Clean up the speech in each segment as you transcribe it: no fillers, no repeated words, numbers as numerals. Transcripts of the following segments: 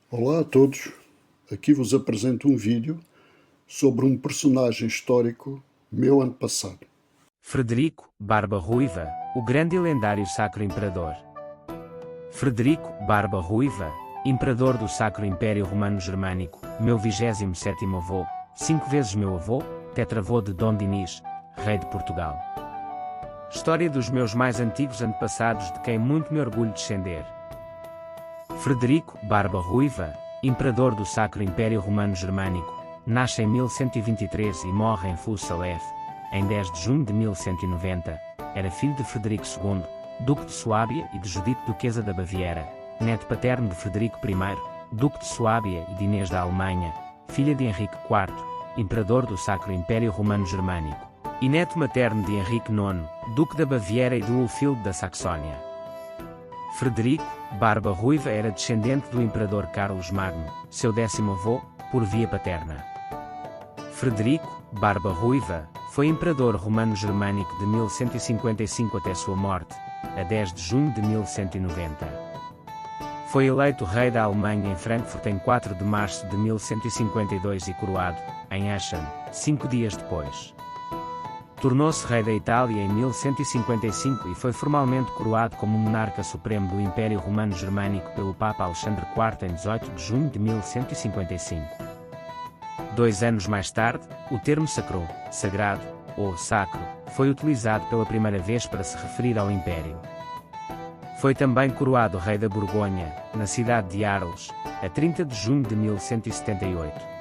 Olá a todos, aqui vos apresento um vídeo sobre um personagem histórico meu antepassado. Frederico, Barba Ruiva, o grande e lendário Sacro Imperador. Frederico, Barba Ruiva, Imperador do Sacro Império Romano Germânico, meu 27º avô, 5 vezes meu avô, tetravô de Dom Dinis, rei de Portugal. História dos meus mais antigos antepassados de quem muito me orgulho descender. Frederico, Barba Ruiva, Imperador do Sacro Império Romano Germânico, nasce em 1123 e morre em Fus-Salef, em 10 de junho de 1190, era filho de Frederico II, Duque de Suábia e de Judite Duquesa da Baviera, neto paterno de Frederico I, Duque de Suábia e de Inês da Alemanha, filha de Henrique IV, Imperador do Sacro Império Romano Germânico, e neto materno de Henrique IX, Duque da Baviera e de Ulfilde da Saxónia. Frederico, Barba Ruiva era descendente do Imperador Carlos Magno, seu 10º avô, por via paterna. Frederico, Barba Ruiva, foi imperador romano-germânico de 1155 até sua morte, a 10 de junho de 1190. Foi eleito rei da Alemanha em Frankfurt em 4 de março de 1152 e coroado, em Aachen, 5 dias depois. Tornou-se rei da Itália em 1155 e foi formalmente coroado como monarca supremo do Império Romano-Germânico pelo Papa Alexandre IV em 18 de junho de 1155. 2 anos mais tarde, o termo sacro, sagrado, ou sacro, foi utilizado pela primeira vez para se referir ao Império. Foi também coroado rei da Borgonha, na cidade de Arles, a 30 de junho de 1178.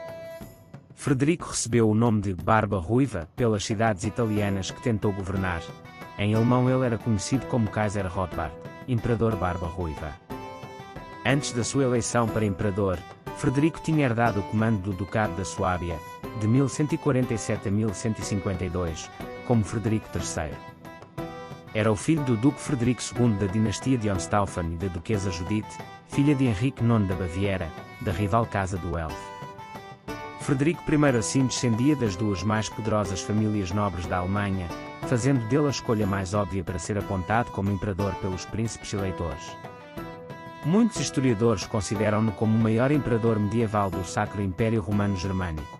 Frederico recebeu o nome de Barba Ruiva pelas cidades italianas que tentou governar. Em alemão ele era conhecido como Kaiser Rotbart, Imperador Barba Ruiva. Antes da sua eleição para imperador, Frederico tinha herdado o comando do Ducado da Suábia, de 1147 a 1152, como Frederico III. Era o filho do Duque Frederico II da dinastia de Hohenstaufen e da Duquesa Judite, filha de Henrique IX da Baviera, da rival Casa do Elf. Frederico I assim descendia das duas mais poderosas famílias nobres da Alemanha, fazendo dele a escolha mais óbvia para ser apontado como imperador pelos príncipes eleitores. Muitos historiadores consideram-no como o maior imperador medieval do Sacro Império Romano Germânico.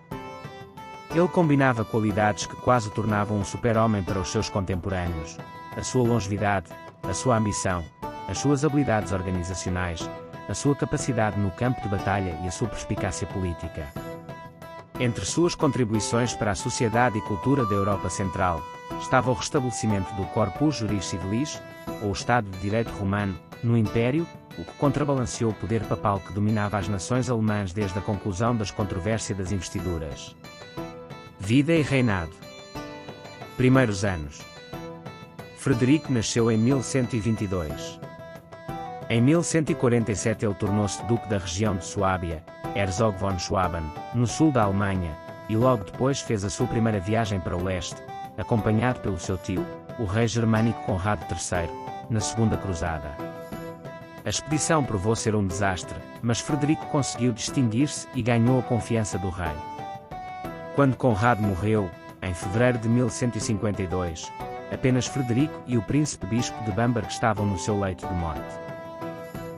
Ele combinava qualidades que quase o tornavam um super-homem para os seus contemporâneos: a sua longevidade, a sua ambição, as suas habilidades organizacionais, a sua capacidade no campo de batalha e a sua perspicácia política. Entre suas contribuições para a sociedade e cultura da Europa Central, estava o restabelecimento do Corpus Juris Civilis, ou Estado de Direito Romano, no Império, o que contrabalanceou o poder papal que dominava as nações alemãs desde a conclusão das controvérsias das investiduras. Vida e reinado. Primeiros anos. Frederico nasceu em 1122. Em 1147 ele tornou-se duque da região de Suábia, Herzog von Schwaben, no sul da Alemanha, e logo depois fez a sua primeira viagem para o leste, acompanhado pelo seu tio, o rei germânico Conrado III, na Segunda Cruzada. A expedição provou ser um desastre, mas Frederico conseguiu distinguir-se e ganhou a confiança do rei. Quando Conrado morreu, em fevereiro de 1152, apenas Frederico e o príncipe-bispo de Bamberg estavam no seu leito de morte.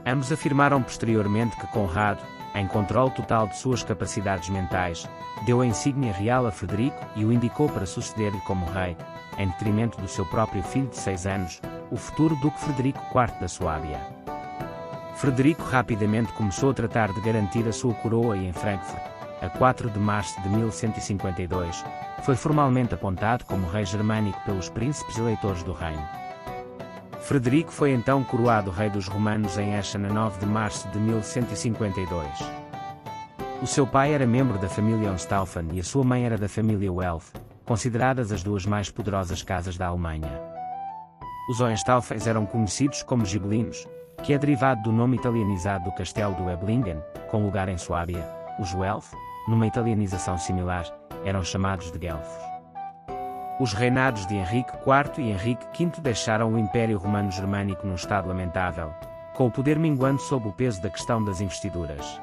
Ambos afirmaram posteriormente que Conrado, em controle total de suas capacidades mentais, deu a insígnia real a Frederico e o indicou para suceder-lhe como rei, em detrimento do seu próprio filho de 6 anos, o futuro Duque Frederico IV da Suábia. Frederico rapidamente começou a tratar de garantir a sua coroa e em Frankfurt, a 4 de março de 1152, foi formalmente apontado como rei germânico pelos príncipes eleitores do reino. Frederico foi então coroado rei dos romanos em Aachen a 9 de março de 1152. O seu pai era membro da família Hohenstaufen e a sua mãe era da família Welf, consideradas as duas mais poderosas casas da Alemanha. Os Hohenstaufens eram conhecidos como gibelinos, que é derivado do nome italianizado do castelo do Eblingen, com lugar em Suábia. Os Welf, numa italianização similar, eram chamados de Guelfos. Os reinados de Henrique IV e Henrique V deixaram o Império Romano-Germânico num estado lamentável, com o poder minguando sob o peso da questão das investiduras.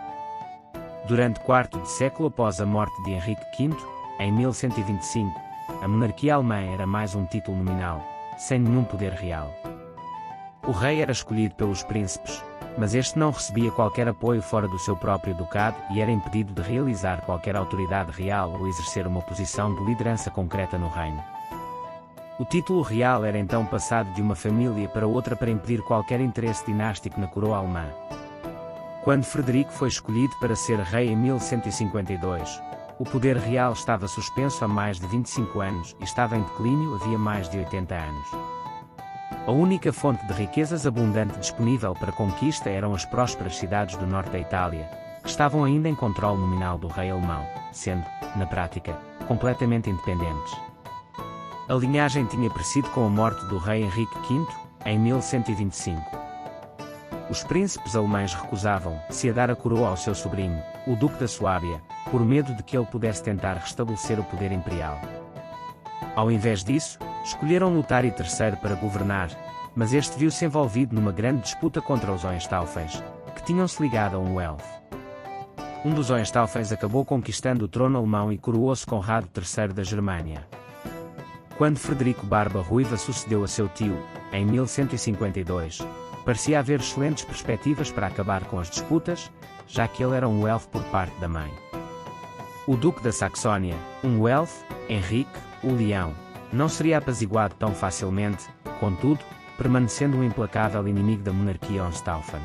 Durante quarto de século após a morte de Henrique V, em 1125, a monarquia alemã era mais um título nominal, sem nenhum poder real. O rei era escolhido pelos príncipes, mas este não recebia qualquer apoio fora do seu próprio ducado e era impedido de realizar qualquer autoridade real ou exercer uma posição de liderança concreta no reino. O título real era então passado de uma família para outra para impedir qualquer interesse dinástico na coroa alemã. Quando Frederico foi escolhido para ser rei em 1152, o poder real estava suspenso há mais de 25 anos e estava em declínio havia mais de 80 anos. A única fonte de riquezas abundante disponível para conquista eram as prósperas cidades do norte da Itália, que estavam ainda em controle nominal do rei alemão, sendo, na prática, completamente independentes. A linhagem tinha crescido com a morte do rei Henrique V, em 1125. Os príncipes alemães recusavam-se a dar a coroa ao seu sobrinho, o Duque da Suábia, por medo de que ele pudesse tentar restabelecer o poder imperial. Ao invés disso, escolheram Lotário III para governar, mas este viu-se envolvido numa grande disputa contra os Hohenstaufens, que tinham-se ligado a um Welf. Um dos Hohenstaufens acabou conquistando o trono alemão e coroou-se Conrado III da Germânia. Quando Frederico Barba Ruiva sucedeu a seu tio, em 1152, parecia haver excelentes perspectivas para acabar com as disputas, já que ele era um Welf por parte da mãe. O Duque da Saxónia, um Welf, Henrique, o Leão, não seria apaziguado tão facilmente, contudo, permanecendo um implacável inimigo da monarquia Hohenstaufen.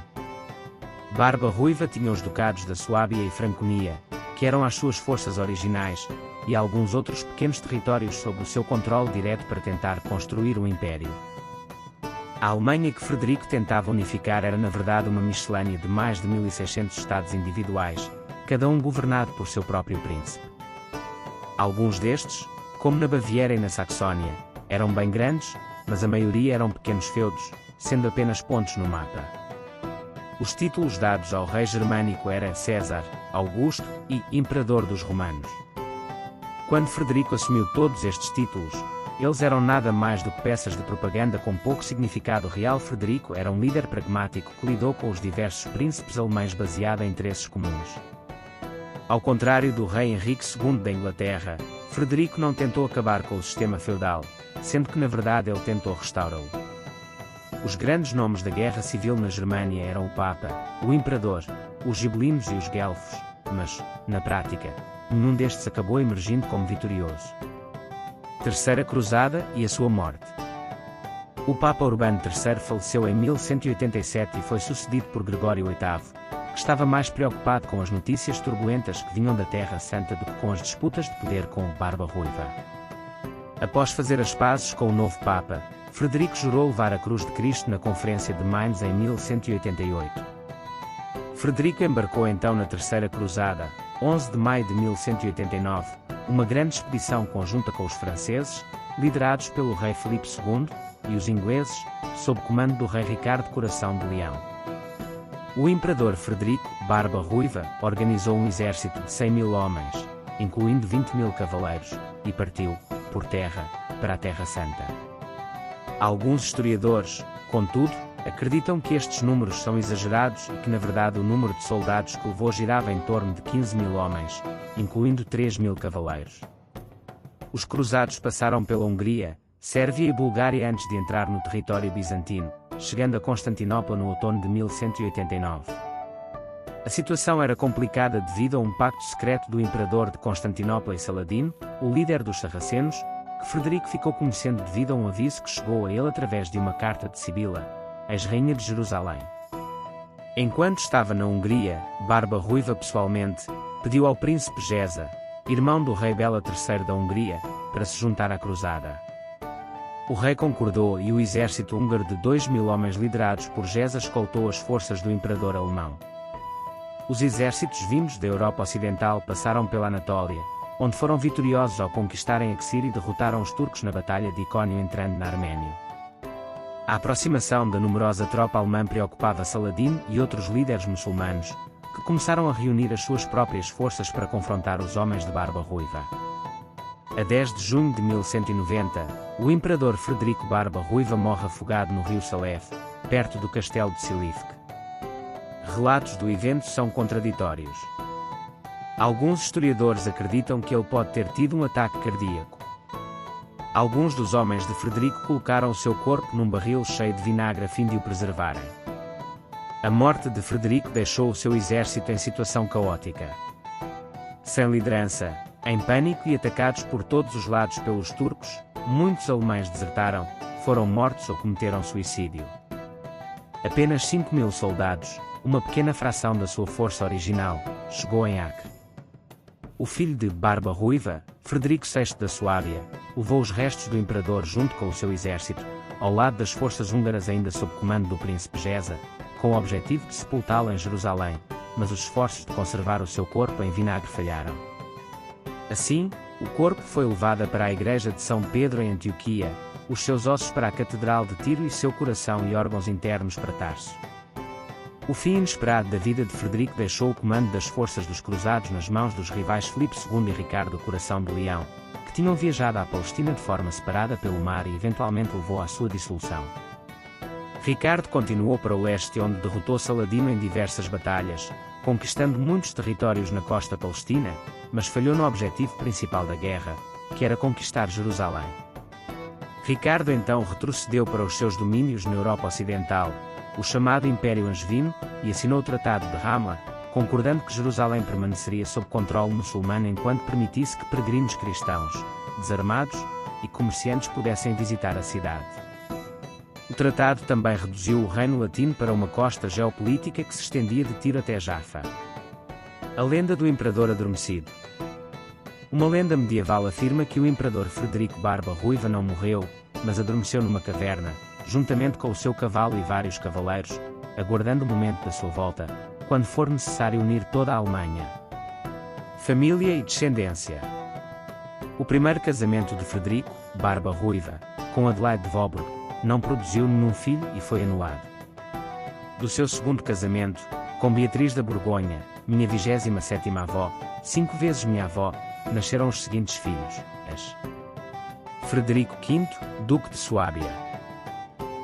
Barba Ruiva tinha os ducados da Suábia e Franconia, que eram as suas forças originais, e alguns outros pequenos territórios sob o seu controle direto para tentar construir um império. A Alemanha que Frederico tentava unificar era na verdade uma miscelânea de mais de 1600 estados individuais, cada um governado por seu próprio príncipe. Alguns destes, como na Baviera e na Saxónia, eram bem grandes, mas a maioria eram pequenos feudos, sendo apenas pontos no mapa. Os títulos dados ao rei germânico eram César, Augusto e Imperador dos Romanos. Quando Frederico assumiu todos estes títulos, eles eram nada mais do que peças de propaganda com pouco significado real. Frederico era um líder pragmático que lidou com os diversos príncipes alemães baseado em interesses comuns. Ao contrário do rei Henrique II da Inglaterra, Frederico não tentou acabar com o sistema feudal, sendo que na verdade ele tentou restaurá-lo. Os grandes nomes da guerra civil na Germânia eram o Papa, o Imperador, os Gibelinos e os Guelfos, mas, na prática, nenhum destes acabou emergindo como vitorioso. Terceira Cruzada e a sua morte. O Papa Urbano III faleceu em 1187 e foi sucedido por Gregório VIII, que estava mais preocupado com as notícias turbulentas que vinham da Terra Santa do que com as disputas de poder com Barba Ruiva. Após fazer as pazes com o novo Papa, Frederico jurou levar a cruz de Cristo na Conferência de Mainz em 1188. Frederico embarcou então na Terceira Cruzada, 11 de maio de 1189, uma grande expedição conjunta com os franceses, liderados pelo rei Filipe II, e os ingleses, sob comando do rei Ricardo Coração de Leão. O imperador Frederico Barba Ruiva organizou um exército de 100 mil homens, incluindo 20 mil cavaleiros, e partiu, por terra, para a Terra Santa. Alguns historiadores, contudo, acreditam que estes números são exagerados e que na verdade o número de soldados que levou girava em torno de 15 mil homens, incluindo 3 mil cavaleiros. Os cruzados passaram pela Hungria, Sérvia e Bulgária antes de entrar no território bizantino, chegando a Constantinopla no outono de 1189. A situação era complicada devido a um pacto secreto do imperador de Constantinopla e Saladino, o líder dos sarracenos, que Frederico ficou conhecendo devido a um aviso que chegou a ele através de uma carta de Sibila, ex-rainha de Jerusalém. Enquanto estava na Hungria, Barba Ruiva pessoalmente pediu ao príncipe Géza, irmão do rei Bela III da Hungria, para se juntar à cruzada. O rei concordou e o exército húngaro de 2 mil homens liderados por Géza escoltou as forças do imperador alemão. Os exércitos vindos da Europa Ocidental passaram pela Anatólia, onde foram vitoriosos ao conquistarem Axir e derrotaram os turcos na Batalha de Icónio entrando na Arménia. A aproximação da numerosa tropa alemã preocupava Saladino e outros líderes muçulmanos, que começaram a reunir as suas próprias forças para confrontar os homens de Barba Ruiva. A 10 de junho de 1190, o imperador Frederico Barba Ruiva morre afogado no rio Salef, perto do castelo de Silifke. Relatos do evento são contraditórios. Alguns historiadores acreditam que ele pode ter tido um ataque cardíaco. Alguns dos homens de Frederico colocaram o seu corpo num barril cheio de vinagre a fim de o preservarem. A morte de Frederico deixou o seu exército em situação caótica. Sem liderança, em pânico e atacados por todos os lados pelos turcos, muitos alemães desertaram, foram mortos ou cometeram suicídio. Apenas 5.000 soldados, uma pequena fração da sua força original, chegou em Acre. O filho de Barba Ruiva, Frederico VI da Suábia, levou os restos do imperador junto com o seu exército, ao lado das forças húngaras ainda sob comando do príncipe Géza, com o objetivo de sepultá-lo em Jerusalém, mas os esforços de conservar o seu corpo em vinagre falharam. Assim, o corpo foi levado para a igreja de São Pedro em Antioquia, os seus ossos para a catedral de Tiro e seu coração e órgãos internos para Tarso. O fim inesperado da vida de Frederico deixou o comando das forças dos cruzados nas mãos dos rivais Filipe II e Ricardo Coração de Leão, que tinham viajado à Palestina de forma separada pelo mar e eventualmente levou à sua dissolução. Ricardo continuou para o leste onde derrotou Saladino em diversas batalhas, conquistando muitos territórios na costa palestina, mas falhou no objetivo principal da guerra, que era conquistar Jerusalém. Ricardo então retrocedeu para os seus domínios na Europa Ocidental, o chamado Império Angevino, e assinou o Tratado de Ramla, concordando que Jerusalém permaneceria sob controle muçulmano enquanto permitisse que peregrinos cristãos, desarmados e comerciantes pudessem visitar a cidade. O tratado também reduziu o Reino Latino para uma costa geopolítica que se estendia de Tiro até Jaffa. A lenda do Imperador Adormecido. Uma lenda medieval afirma que o Imperador Frederico Barba Ruiva não morreu, mas adormeceu numa caverna, juntamente com o seu cavalo e vários cavaleiros, aguardando o momento da sua volta, quando for necessário unir toda a Alemanha. Família e descendência. O primeiro casamento de Frederico, Barba Ruiva, com Adelaide de Vohburg, não produziu nenhum filho e foi anulado. Do seu segundo casamento, com Beatriz da Borgonha, minha 27ª avó, 5 vezes minha avó, nasceram os seguintes filhos, as Frederico V, Duque de Suábia.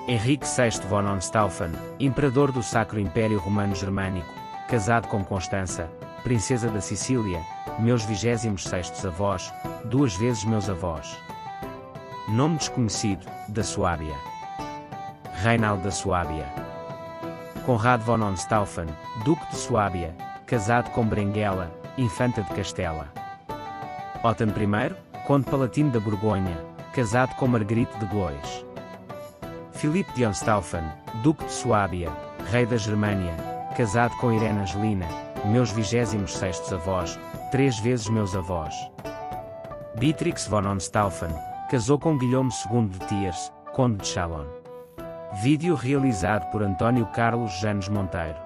Henrique VI von Hohenstaufen, Imperador do Sacro Império Romano Germânico, casado com Constança, Princesa da Sicília, meus 26º avós, 2 vezes meus avós. Nome desconhecido, da Suábia. Reinaldo da Suábia. Conrado von Hohenstaufen, Duque de Suábia, casado com Berenguela, Infanta de Castela. Otton I, Conde Palatino da Borgonha, casado com Margarite de Blois. Filipe de Hohenstaufen, Duque de Suábia, Rei da Germânia, casado com Irene Angelina, meus 26º avós, 3 vezes meus avós. Beatrix von Hohenstaufen, casou com Guilherme II de Thiers, Conde de Chalon. Vídeo realizado por António Carlos Janes Monteiro.